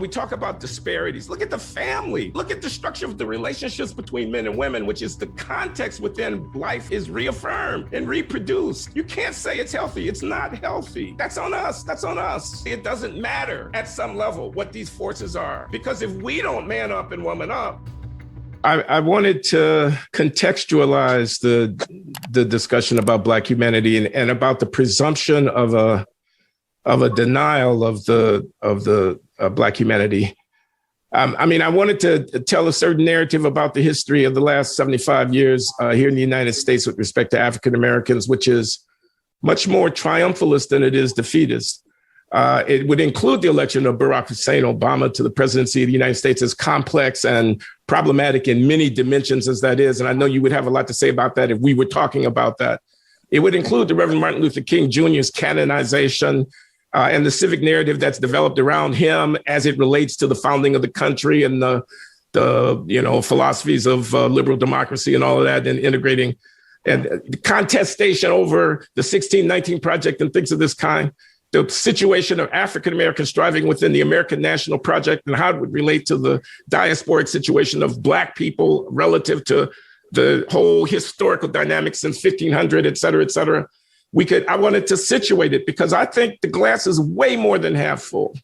We talk about disparities. Look at the family. Look at the structure of the relationships between men and women, which is the context within life is reaffirmed and reproduced. You can't say it's healthy. It's not healthy. That's on us. That's on us. It doesn't matter at some level what these forces are, because if we don't man up and woman up, I wanted to contextualize the discussion about Black humanity and about the presumption of a denial of the Black humanity. I wanted to tell a certain narrative about the history of the last 75 years here in the United States with respect to African Americans, which is much more triumphalist than it is defeatist. It would include the election of Barack Hussein Obama to the presidency of the United States, as complex and problematic in many dimensions as that is. And I know you would have a lot to say about that if we were talking about that. It would include the Reverend Martin Luther King Jr.'s canonization and the civic narrative that's developed around him as it relates to the founding of the country and the philosophies of liberal democracy and all of that, and integrating and the contestation over the 1619 Project and things of this kind. The situation of African Americans striving within the American National Project and how it would relate to the diasporic situation of Black people relative to the whole historical dynamics since 1500, et cetera, et cetera. I wanted to situate it because I think the glass is way more than half full.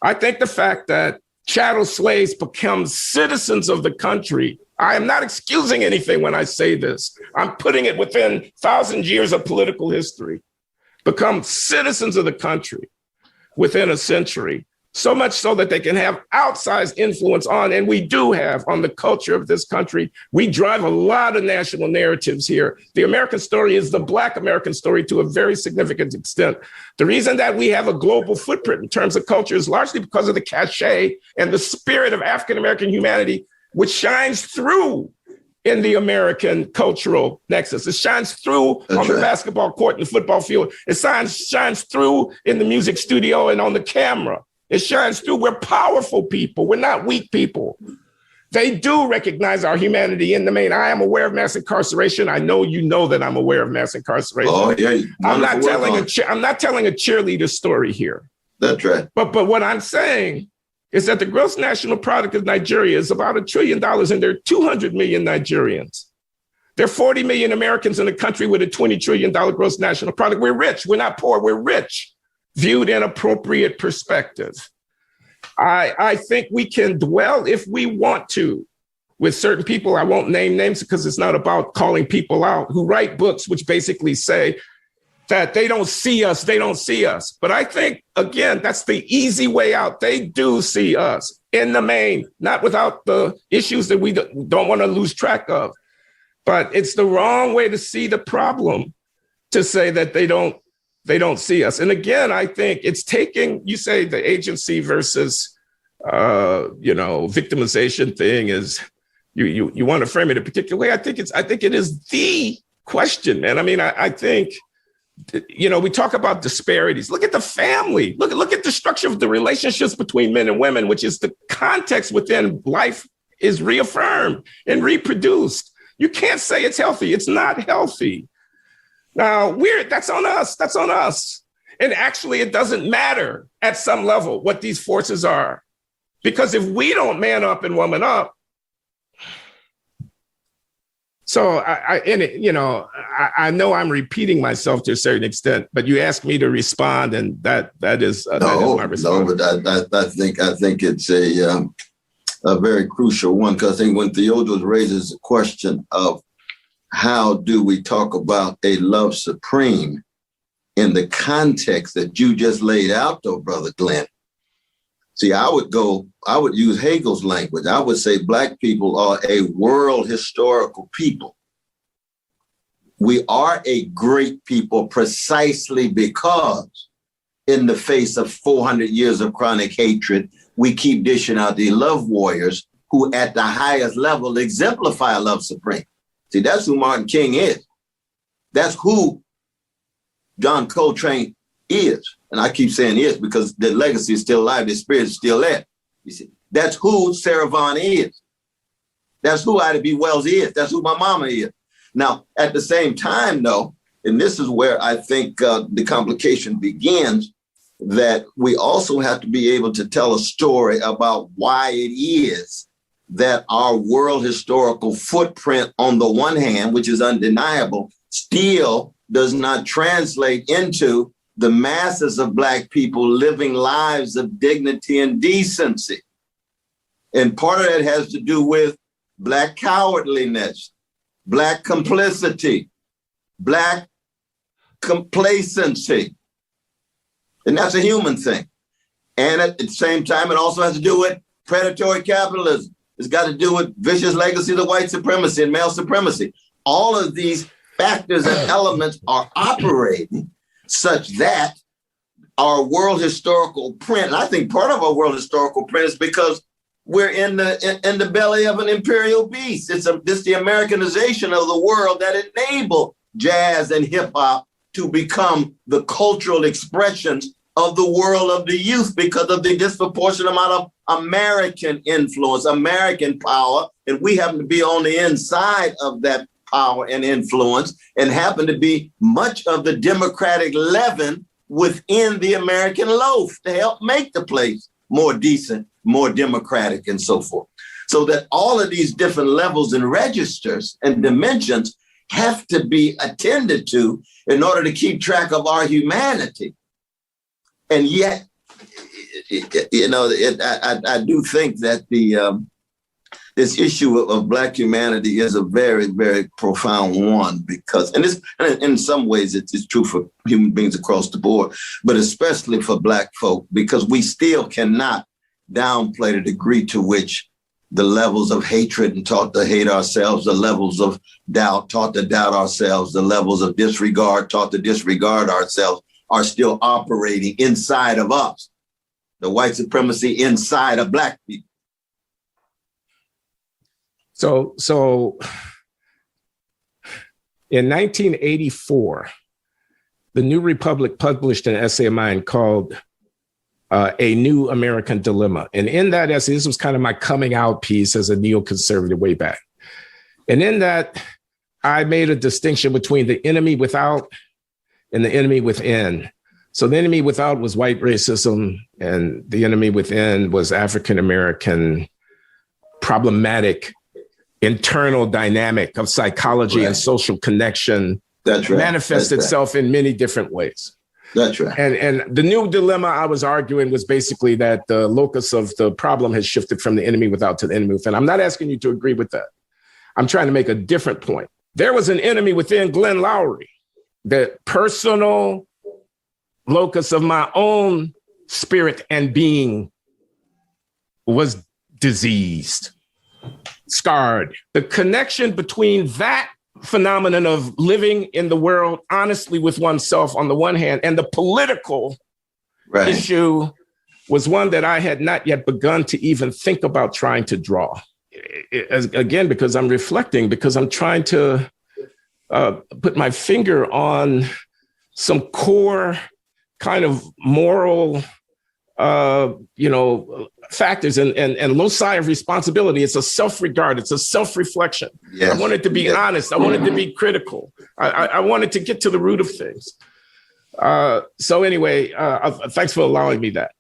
I think the fact that chattel slaves become citizens of the country, I am not excusing anything when I say this. I'm putting it within 1,000 years of political history. Become citizens of the country within a century, so much so that they can have outsized influence on, and we do have, on the culture of this country. We drive a lot of national narratives here. The American story is the Black American story to a very significant extent. The reason that we have a global footprint in terms of culture is largely because of the cachet and the spirit of African American humanity, which shines through in the American cultural nexus. It shines through on the basketball court and the football field. It shines through in the music studio and on the camera. It shines through. We're powerful people. We're not weak people. They do recognize our humanity in the main. I am aware of mass incarceration. I know you know that I'm aware of mass incarceration. Oh, yeah. I'm not telling a cheerleader story here. That's right. But what I'm saying is that the gross national product of Nigeria is about $1 trillion, and there are 200 million Nigerians. There are 40 million Americans in a country with a $20 trillion gross national product. We're rich. We're not poor. We're rich, viewed in appropriate perspective. I think we can dwell, if we want to, with certain people. I won't name names because it's not about calling people out, who write books which basically say that they don't see us, they don't see us. But I think, again, that's the easy way out. They do see us in the main, not without the issues that we don't want to lose track of. But it's the wrong way to see the problem to say that they don't see us. And again, I think it's taking, you say the agency versus, victimization thing is, you want to frame it a particular way. I think it is the question, man. I think, we talk about disparities. Look at the family. Look at the structure of the relationships between men and women, which is the context within life is reaffirmed and reproduced. You can't say it's healthy. It's not healthy. Now, that's on us. That's on us. And actually, it doesn't matter at some level what these forces are, because if we don't man up and woman up, so I know I'm repeating myself to a certain extent, but you asked me to respond, and that is my response. No, but I think it's a very crucial one, because I think when Theodorus raises the question of how do we talk about a love supreme in the context that you just laid out, though, Brother Glenn. See, I would use Hegel's language. I would say Black people are a world historical people. We are a great people precisely because in the face of 400 years of chronic hatred, we keep dishing out the love warriors who at the highest level exemplify love supreme. See, that's who Martin King is. That's who John Coltrane is. And I keep saying is because the legacy is still alive, the spirit is still there. You see, that's who Sarah Vaughan is. That's who Ida B. Wells is. That's who my mama is. Now, at the same time, though, and this is where I think the complication begins, that we also have to be able to tell a story about why it is that our world historical footprint, on the one hand, which is undeniable, still does not translate into the masses of Black people living lives of dignity and decency. And part of that has to do with Black cowardliness, Black complicity, Black complacency. And that's a human thing. And at the same time, it also has to do with predatory capitalism. It's got to do with vicious legacies of white supremacy and male supremacy. All of these factors and elements are operating such that our world historical print, and I think part of our world historical print is because we're in the belly of an imperial beast. It's the Americanization of the world that enabled jazz and hip hop to become the cultural expressions of the world of the youth because of the disproportionate amount of American influence, American power. And we happen to be on the inside of that power and influence and happen to be much of the democratic leaven within the American loaf to help make the place more decent, more democratic, and so forth. So that all of these different levels and registers and dimensions have to be attended to in order to keep track of our humanity. And yet, I do think that this issue of Black humanity is a very, very profound one because, and in some ways it's true for human beings across the board, but especially for Black folk, because we still cannot downplay the degree to which the levels of hatred and taught to hate ourselves, the levels of doubt taught to doubt ourselves, the levels of disregard taught to disregard ourselves are still operating inside of us. The white supremacy inside of Black people. So in 1984, the New Republic published an essay of mine called A New American Dilemma. And in that essay, this was kind of my coming out piece as a neoconservative way back. And in that, I made a distinction between the enemy without and the enemy within. So the enemy without was white racism, and the enemy within was African-American problematic internal dynamic of psychology and social connection. That's right. Manifests itself in many different ways. That's right. And the new dilemma I was arguing was basically that the locus of the problem has shifted from the enemy without to the enemy within. I'm not asking you to agree with that. I'm trying to make a different point. There was an enemy within Glenn Loury, the personal locus of my own spirit and being was diseased, scarred. The connection between that phenomenon of living in the world honestly with oneself on the one hand and the political issue was one that I had not yet begun to even think about trying to draw. Again, because I'm reflecting, because I'm trying to put my finger on some core kind of moral, factors and loci of responsibility. It's a self-regard. It's a self-reflection. Yes. I wanted to be honest. I wanted to be critical. I wanted to get to the root of things. So anyway, thanks for allowing me that.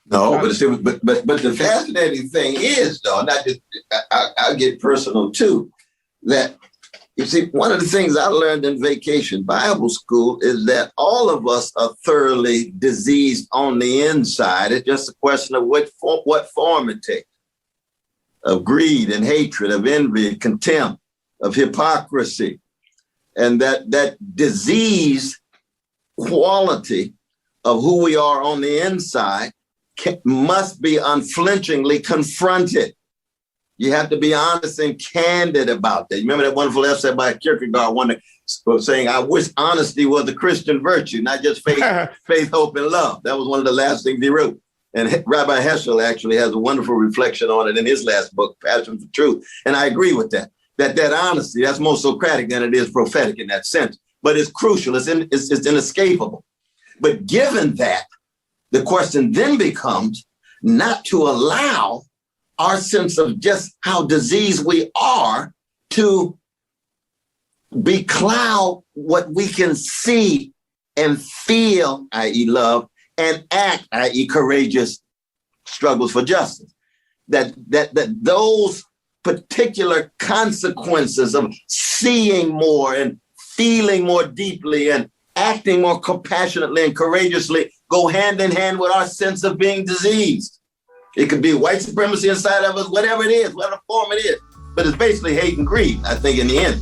No, but the fascinating thing is, though, not just I'll get personal too, that you see, one of the things I learned in Vacation Bible School is that all of us are thoroughly diseased on the inside. It's just a question of what form it takes, of greed and hatred, of envy and contempt, of hypocrisy. And that disease quality of who we are on the inside must be unflinchingly confronted. You have to be honest and candid about that. You remember that wonderful essay by Kierkegaard, one saying, I wish honesty was a Christian virtue, not just faith, hope, and love. That was one of the last things he wrote. And Rabbi Heschel actually has a wonderful reflection on it in his last book, Passion for Truth. And I agree with that. That honesty, that's more Socratic than it is prophetic in that sense. But it's crucial, it's inescapable. But given that, the question then becomes not to allow our sense of just how diseased we are to becloud what we can see and feel, i.e. love, and act, i.e. courageous struggles for justice. That those particular consequences of seeing more and feeling more deeply and acting more compassionately and courageously go hand in hand with our sense of being diseased. It could be white supremacy inside of us, whatever it is, whatever form it is, but it's basically hate and greed, I think, in the end.